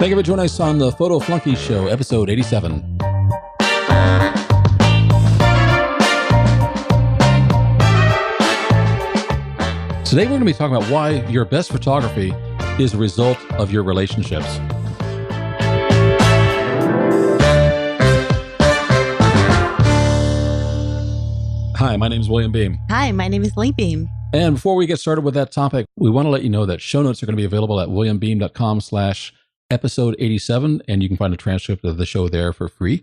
Thank you for joining us on the Photo Flunky Show, episode 87. Today we're going to be talking about why your best photography is a result of your relationships. Hi, my name is William Beem. Hi, my name is Lee Beem. And before we get started with that topic, we want to let you know that show notes are going to be available at williambeem.com/episode 87, and you can find a transcript of the show there for free.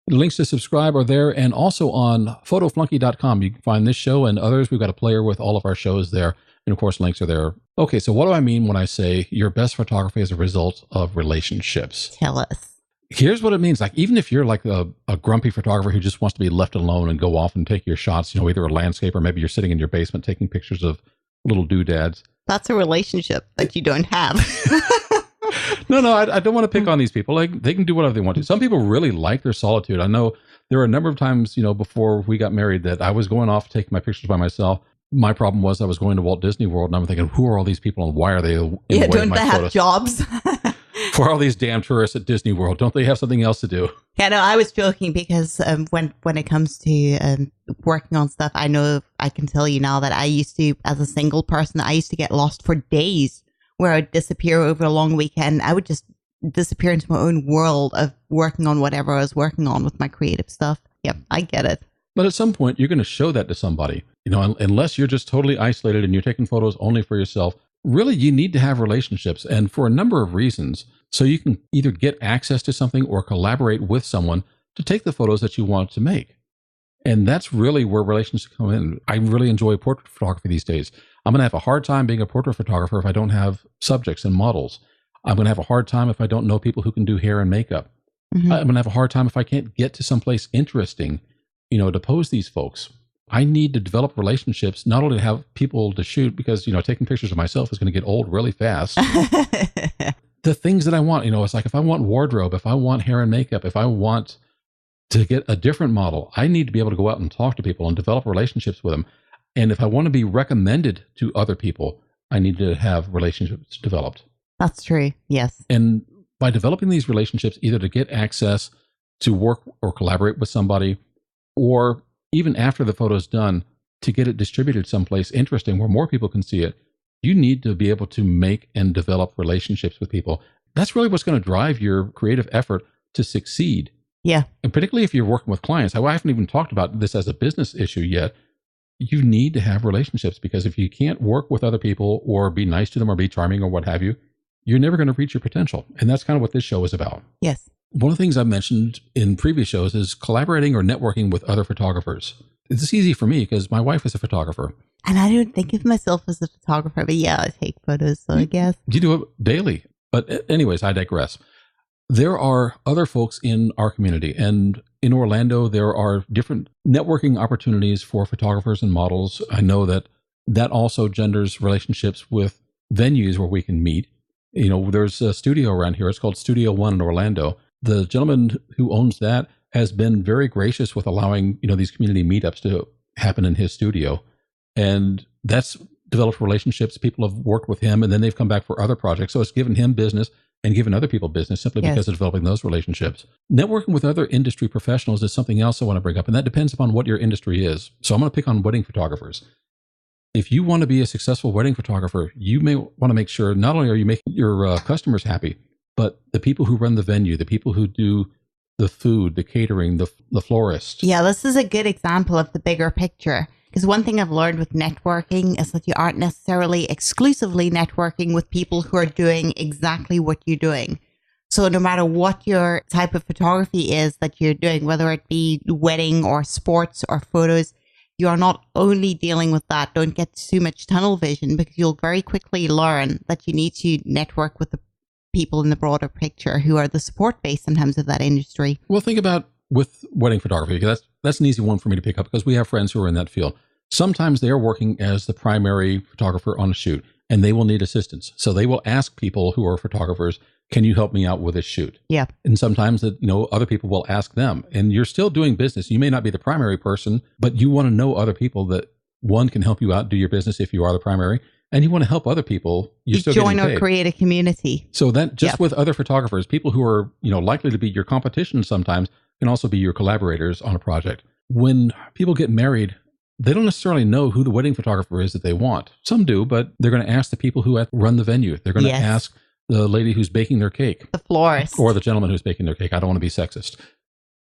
The links to subscribe are there, and also on photoflunky.com. You can find this show and others. We've got a player with all of our shows there, and of course, links are there. Okay, so what do I mean when I say your best photography is a result of relationships? Tell us. Here's what it means. Like, even if you're like a grumpy photographer who just wants to be left alone and go off and take your shots, either a landscape or maybe you're sitting in your basement taking pictures of little doodads. That's a relationship that you don't have. No, I don't want to pick on these people. Like, they can do whatever they want to. Some people really like their solitude. I know there were a number of times, before we got married that I was going off taking my pictures by myself. My problem was I was going to Walt Disney World and I'm thinking, who are all these people and why are they in the way don't of my they have photos? jobs? For all these damn tourists at Disney World, don't they have something else to do? Yeah, no, I was joking because when it comes to working on stuff, I know I can tell you now that I used to, as a single person, I used to get lost for days where I would disappear over a long weekend. I would just disappear into my own world of working on whatever I was working on with my creative stuff. Yep, I get it. But at some point, you're going to show that to somebody. Unless you're just totally isolated and you're taking photos only for yourself, really, you need to have relationships, and for a number of reasons. So you can either get access to something or collaborate with someone to take the photos that you want to make. And that's really where relationships come in. I really enjoy portrait photography these days. I'm going to have a hard time being a portrait photographer if I don't have subjects and models. I'm going to have a hard time if I don't know people who can do hair and makeup. Mm-hmm. I'm going to have a hard time if I can't get to someplace interesting, to pose these folks. I need to develop relationships, not only to have people to shoot, because, taking pictures of myself is going to get old really fast. The things that I want, it's like if I want wardrobe, if I want hair and makeup, if I want to get a different model, I need to be able to go out and talk to people and develop relationships with them. And if I want to be recommended to other people, I need to have relationships developed. That's true. Yes. And by developing these relationships, either to get access to work or collaborate with somebody, or even after the photo's done, to get it distributed someplace interesting where more people can see it, you need to be able to make and develop relationships with people. That's really what's going to drive your creative effort to succeed. Yeah. And particularly if you're working with clients. I haven't even talked about this as a business issue yet. You need to have relationships, because if you can't work with other people or be nice to them or be charming or what have you, you're never going to reach your potential. And that's kind of what this show is about. Yes. One of the things I've mentioned in previous shows is collaborating or networking with other photographers. It's easy for me because my wife is a photographer. And I don't think of myself as a photographer, but yeah, I take photos, so I guess. You do it daily. But anyways, I digress. There are other folks in our community, and in Orlando, there are different networking opportunities for photographers and models. I know that also genders relationships with venues where we can meet. There's a studio around here. It's called Studio One in Orlando. The gentleman who owns that has been very gracious with allowing, these community meetups to happen in his studio. And that's developed relationships. People have worked with him, and then they've come back for other projects. So it's given him business and given other people business simply because of developing those relationships. Networking with other industry professionals is something else I want to bring up, and that depends upon what your industry is. So I'm going to pick on wedding photographers. If you want to be a successful wedding photographer, you may want to make sure not only are you making your customers happy, but the people who run the venue, the people who do the food, the catering, the florist. Yeah, this is a good example of the bigger picture. Because one thing I've learned with networking is that you aren't necessarily exclusively networking with people who are doing exactly what you're doing. So no matter what your type of photography is that you're doing, whether it be wedding or sports or photos, you are not only dealing with that. Don't get too much tunnel vision, because you'll very quickly learn that you need to network with the people in the broader picture who are the support base sometimes of that industry. Well, think about with wedding photography. That's an easy one for me to pick up because we have friends who are in that field. Sometimes they are working as the primary photographer on a shoot, and they will need assistance. So they will ask people who are photographers, can you help me out with this shoot? Yeah. And sometimes other people will ask them, and you're still doing business. You may not be the primary person, but you want to know other people that, one, can help you out, do your business if you are the primary, and you want to help other people, you're You still join getting or paid. create a community. So that just Yep. with other photographers, people who are, likely to be your competition sometimes can also be your collaborators on a project. When people get married, they don't necessarily know who the wedding photographer is that they want. Some do, but they're going to ask the people who run the venue. They're going to Yes. ask the lady who's baking their cake The florist. or the gentleman who's baking their cake. I don't want to be sexist.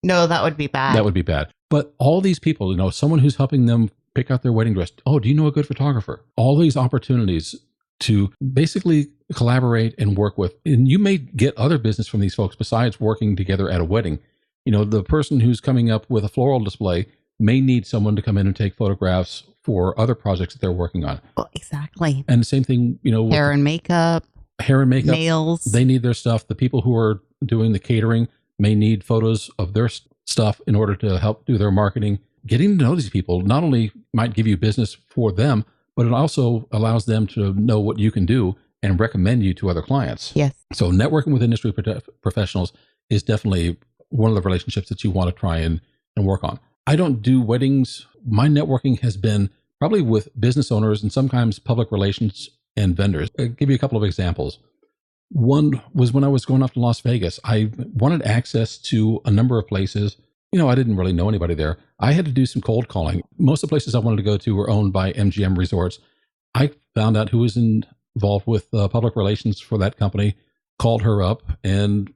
No, that would be bad. That would be bad. But all these people, someone who's helping them pick out their wedding dress. Oh, do you know a good photographer? All these opportunities to basically collaborate and work with. And you may get other business from these folks besides working together at a wedding. The person who's coming up with a floral display may need someone to come in and take photographs for other projects that they're working on. Well, exactly. And the same thing, with Hair and makeup, nails. They need their stuff. The people who are doing the catering may need photos of their stuff in order to help do their marketing. Getting to know these people not only might give you business for them, but it also allows them to know what you can do and recommend you to other clients. Yes. So networking with industry professionals is definitely one of the relationships that you want to try and work on. I don't do weddings. My networking has been probably with business owners and sometimes public relations and vendors. I'll give you a couple of examples. One was when I was going off to Las Vegas. I wanted access to a number of places. I didn't really know anybody there. I had to do some cold calling. Most of the places I wanted to go to were owned by MGM Resorts. I found out who was involved with public relations for that company, called her up, and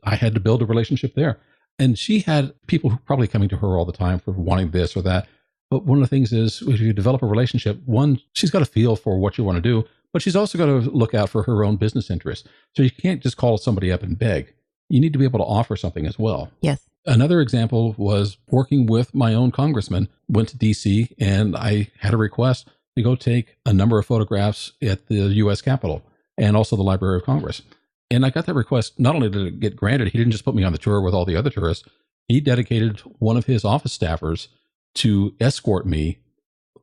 I had to build a relationship there. And she had people who probably coming to her all the time for wanting this or that. But one of the things is, if you develop a relationship, one, she's got a feel for what you want to do, but she's also got to look out for her own business interests. So you can't just call somebody up and beg. You need to be able to offer something as well. Yes. Another example was working with my own congressman. Went to DC and I had a request to go take a number of photographs at the U.S. Capitol and also the Library of Congress. And I got that request. Not only did it get granted, he didn't just put me on the tour with all the other tourists. He dedicated one of his office staffers to escort me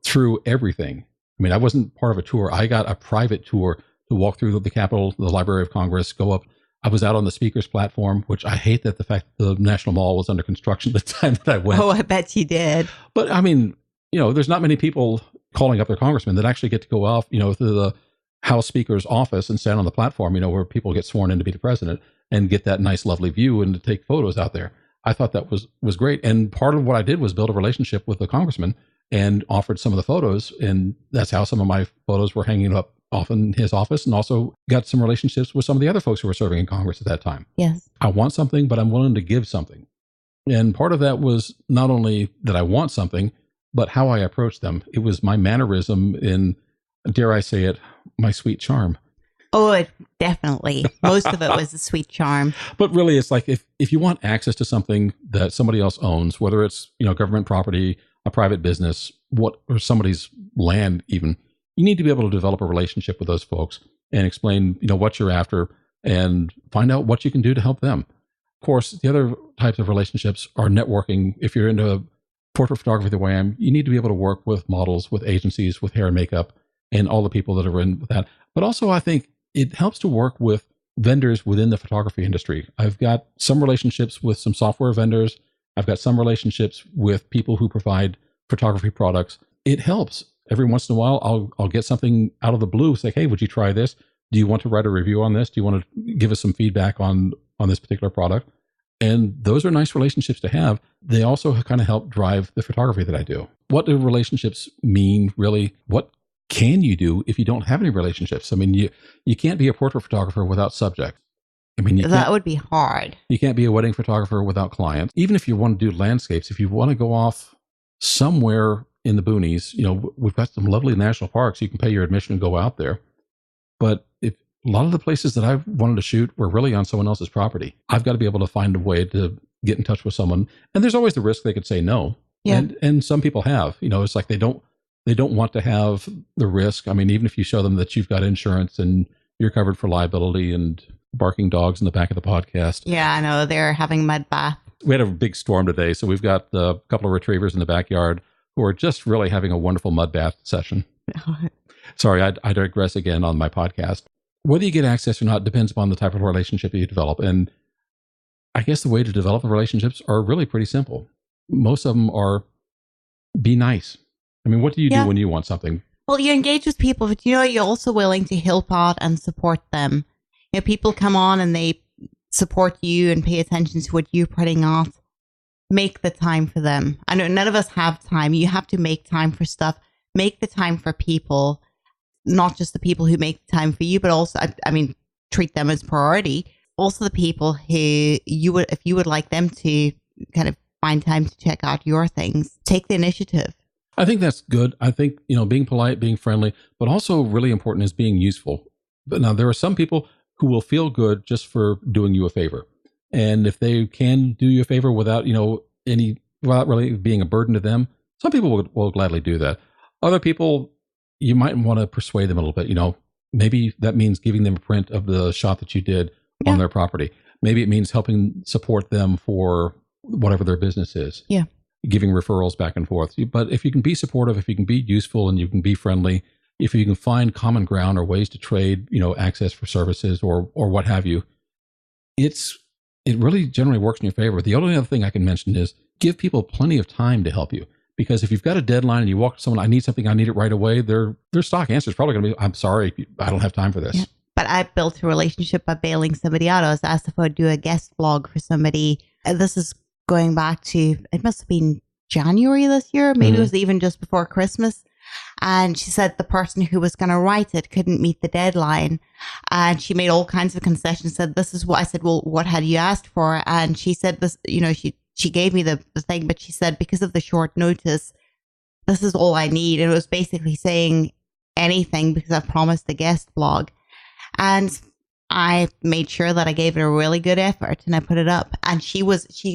through everything. I mean, I wasn't part of a tour. I got a private tour to walk through the Capitol, the Library of Congress, go up. I was out on the speaker's platform, which I hate that the fact that the National Mall was under construction at the time that I went. Oh, I bet you did. But I mean, there's not many people calling up their congressman that actually get to go off, to the House Speaker's office and stand on the platform, where people get sworn in to be the president and get that nice, lovely view and to take photos out there. I thought that was great. And part of what I did was build a relationship with the congressman and offered some of the photos. And that's how some of my photos were hanging up off in his office, and also got some relationships with some of the other folks who were serving in Congress at that time. Yes. I want something, but I'm willing to give something. And part of that was not only that I want something, but how I approach them. It was my mannerism in, dare I say it, my sweet charm. Oh, definitely. Most of it was a sweet charm. But really, it's like if you want access to something that somebody else owns, whether it's government property, a private business, or somebody's land even, you need to be able to develop a relationship with those folks and explain what you're after and find out what you can do to help them. Of course, the other types of relationships are networking. If you're into portrait photography the way I am, you need to be able to work with models, with agencies, with hair and makeup, and all the people that are in with that. But also, I think it helps to work with vendors within the photography industry. I've got some relationships with some software vendors. I've got some relationships with people who provide photography products. It helps. Every once in a while, I'll get something out of the blue. Say, hey, would you try this? Do you want to write a review on this? Do you want to give us some feedback on this particular product? And those are nice relationships to have. They also kind of help drive the photography that I do. What do relationships mean, really? What can you do if you don't have any relationships? I mean, you can't be a portrait photographer without subjects. I mean, that would be hard. You can't be a wedding photographer without clients. Even if you want to do landscapes, if you want to go off somewhere in the boonies, we've got some lovely national parks. You can pay your admission and go out there. But if a lot of the places that I've wanted to shoot were really on someone else's property, I've got to be able to find a way to get in touch with someone. And there's always the risk they could say no. Yeah. And some people have, it's like they don't want to have the risk. I mean, even if you show them that you've got insurance and you're covered for liability and barking dogs in the back of the podcast. Yeah, I know. They're having mud bath. We had a big storm today, so we've got a couple of retrievers in the backyard who are just really having a wonderful mud bath session. Sorry, I digress again on my podcast. Whether you get access or not depends upon the type of relationship you develop. And I guess the way to develop the relationships are really pretty simple. Most of them are be nice. I mean, what do you do when you want something? Well, you engage with people, but you're also willing to help out and support them. People come on and they support you and pay attention to what you're putting out. Make the time for them. I know none of us have time. You have to make time for stuff. Make the time for people, not just the people who make the time for you, but also, treat them as priority. Also the people who if you would like them to kind of find time to check out your things, take the initiative. I think that's good. I think, being polite, being friendly, but also really important is being useful. But now there are some people who will feel good just for doing you a favor. And if they can do you a favor without really being a burden to them, some people will gladly do that. Other people, you might want to persuade them a little bit. Maybe that means giving them a print of the shot that you did on their property. Maybe it means helping support them for whatever their business is. Yeah. Giving referrals back and forth. But if you can be supportive, if you can be useful and you can be friendly, if you can find common ground or ways to trade, access for services or what have you, it really generally works in your favor. The only other thing I can mention is give people plenty of time to help you. Because if you've got a deadline and you walk to someone, I need something, I need it right away, their stock answer is probably going to be, I'm sorry, I don't have time for this. Yeah. But I built a relationship by bailing somebody out. I was asked if I would do a guest blog for somebody. This is going back to, it must have been January this year. Maybe it was even just before Christmas. And she said the person who was going to write it couldn't meet the deadline. And she made all kinds of concessions, said, this is what I said. Well, what had you asked for? And she said this, she gave me the thing, but she said, because of the short notice, this is all I need. And it was basically saying anything because I promised the guest blog. And I made sure that I gave it a really good effort and I put it up. And she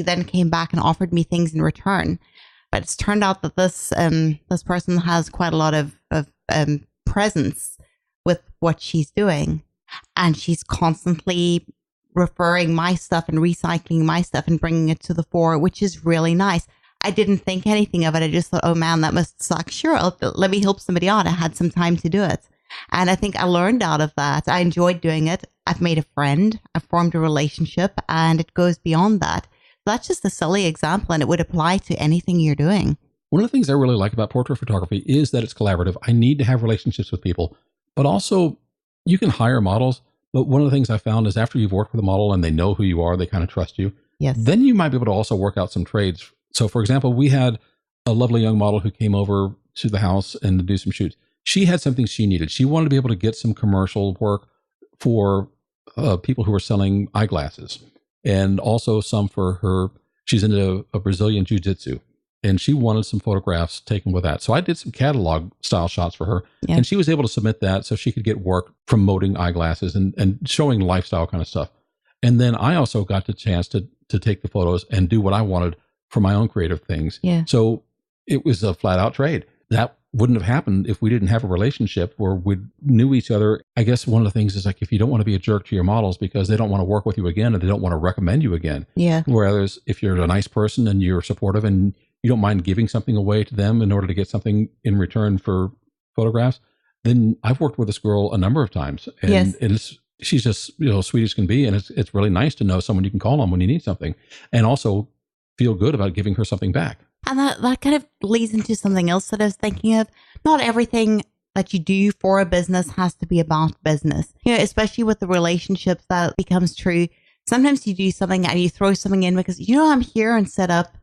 then came back and offered me things in return. But it's turned out that this person has quite a lot of presence with what she's doing. And she's constantly referring my stuff and recycling my stuff and bringing it to the fore, which is really nice. I didn't think anything of it. I just thought, oh man, that must suck. Sure, let me help somebody out. I had some time to do it. And I think I learned out of that. I enjoyed doing it. I've made a friend. I've formed a relationship, and it goes beyond that. That's just a silly example, and it would apply to anything you're doing. One of the things I really like about portrait photography is that it's collaborative. I need to have relationships with people, but also you can hire models. But one of the things I found is after you've worked with a model and they know who you are, they kind of trust you. Yes. Then you might be able to also work out some trades. So for example, we had a lovely young model who came over to the house and to do some shoots. She had something she needed. She wanted to be able to get some commercial work for people who were selling eyeglasses, and also some for her. She's into a Brazilian jiu-jitsu, and she wanted some photographs taken with that. So I did some catalog style shots for her, and she was able to submit that so she could get work promoting eyeglasses and showing lifestyle kind of stuff. And then I also got the chance to take the photos and do what I wanted for my own creative things. Yeah. So it was a flat out trade. That wouldn't have happened if we didn't have a relationship where we knew each other. I guess one of the things is like, if you don't want to be a jerk to your models because they don't want to work with you again and they don't want to recommend you again. Yeah. Whereas if you're a nice person and you're supportive and you don't mind giving something away to them in order to get something in return for photographs, then I've worked with this girl a number of times, and she's just, sweet as can be. And it's really nice to know someone you can call on when you need something, and also feel good about giving her something back. And that kind of leads into something else that I was thinking of. Not everything that you do for a business has to be about business. Especially with the relationships, that becomes true. Sometimes you do something and you throw something in because, I'm here and set up.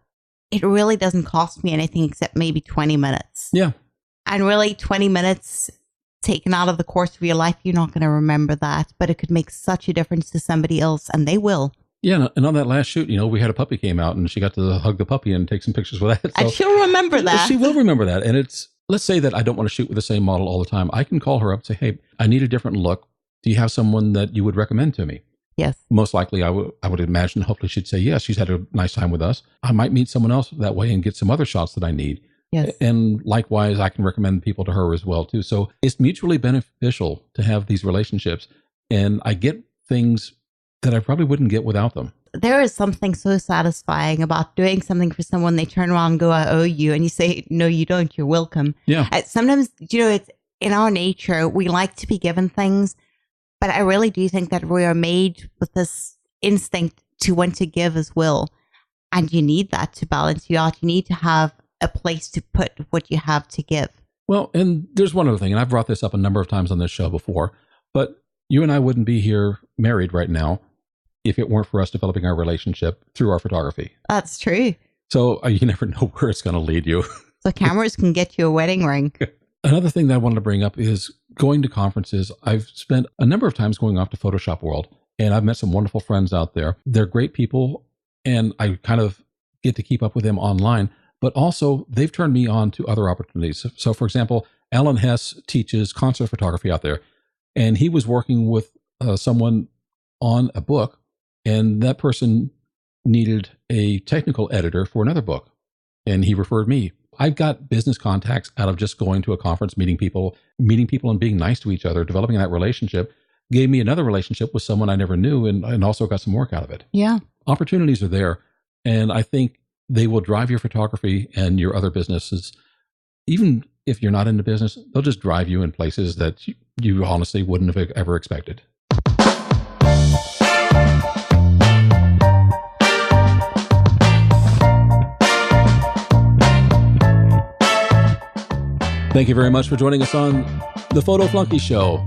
It really doesn't cost me anything except maybe 20 minutes. Yeah. And really 20 minutes taken out of the course of your life, you're not going to remember that. But it could make such a difference to somebody else, and they will. Yeah, and on that last shoot, we had a puppy came out and she got to hug the puppy and take some pictures with that. So and she'll remember that. She will remember that. And let's say that I don't want to shoot with the same model all the time. I can call her up and say, hey, I need a different look. Do you have someone that you would recommend to me? Yes. Most likely I would imagine, hopefully she'd say, yes, she's had a nice time with us. I might meet someone else that way and get some other shots that I need. Yes. And likewise, I can recommend people to her as well, too. So it's mutually beneficial to have these relationships. And I get things that I probably wouldn't get without them. There is something so satisfying about doing something for someone. They turn around and go, I owe you. And you say, no, you don't. You're welcome. Yeah. Sometimes, it's in our nature. We like to be given things. But I really do think that we are made with this instinct to want to give as well. And you need that to balance you out. You need to have a place to put what you have to give. Well, and there's one other thing, and I've brought this up a number of times on this show before, but you and I wouldn't be here married right now if it weren't for us developing our relationship through our photography. That's true. So you never know where it's going to lead you. So cameras can get you a wedding ring. Another thing that I wanted to bring up is going to conferences. I've spent a number of times going off to Photoshop World, and I've met some wonderful friends out there. They're great people, and I kind of get to keep up with them online, but also they've turned me on to other opportunities. So for example, Alan Hess teaches concert photography out there, and he was working with someone on a book, and that person needed a technical editor for another book, and he referred me. I've got business contacts out of just going to a conference, meeting people and being nice to each other, developing that relationship, gave me another relationship with someone I never knew, and also got some work out of it. Yeah. Opportunities are there, and I think they will drive your photography and your other businesses. Even if you're not into business, they'll just drive you in places that you honestly wouldn't have ever expected. Thank you very much for joining us on the Photo Flunky Show.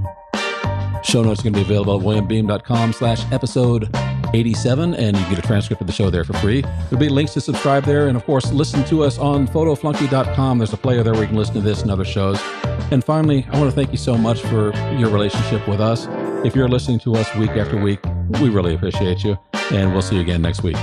Show notes are going to be available at williambeem.com/episode 87, and you can get a transcript of the show there for free. There'll be links to subscribe there, and of course, listen to us on photoflunky.com. There's a player there where you can listen to this and other shows. And finally, I want to thank you so much for your relationship with us. If you're listening to us week after week, we really appreciate you, and we'll see you again next week.